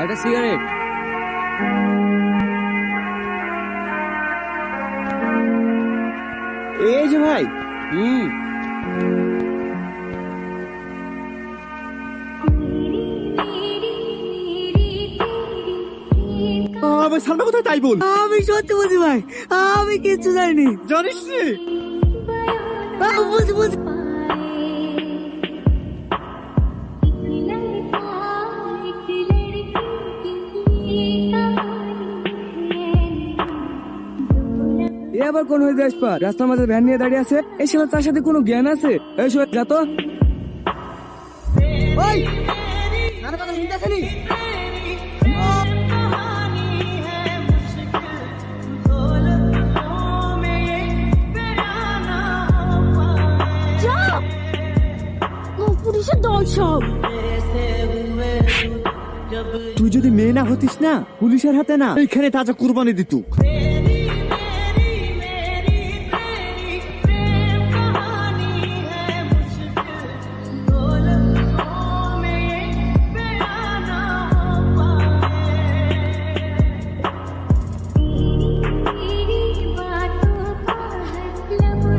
একটা সিগারেট। এই যে ভাই। আমার সালমা কোথায় তাই বল। আমি সত্যি বলছি ভাই, আমি কিচ্ছু জানিনি। জানিস রে? বুঝি বুঝি। এ আবার কোন হয়ে যাস পা? রাস্তার মাঝে ভ্যান নিয়ে দাঁড়িয়ে আছে। এই শালা তার সাথে কোনো জ্ঞান আছে? এই শোন যা তো। ওই আরে কথা শুনতেছ নি? পুলিশের দল সব। তুই যদি মেয়ে না হতিস না, পুলিশের হাতে না এইখানে তাজা কুরবানি দিত।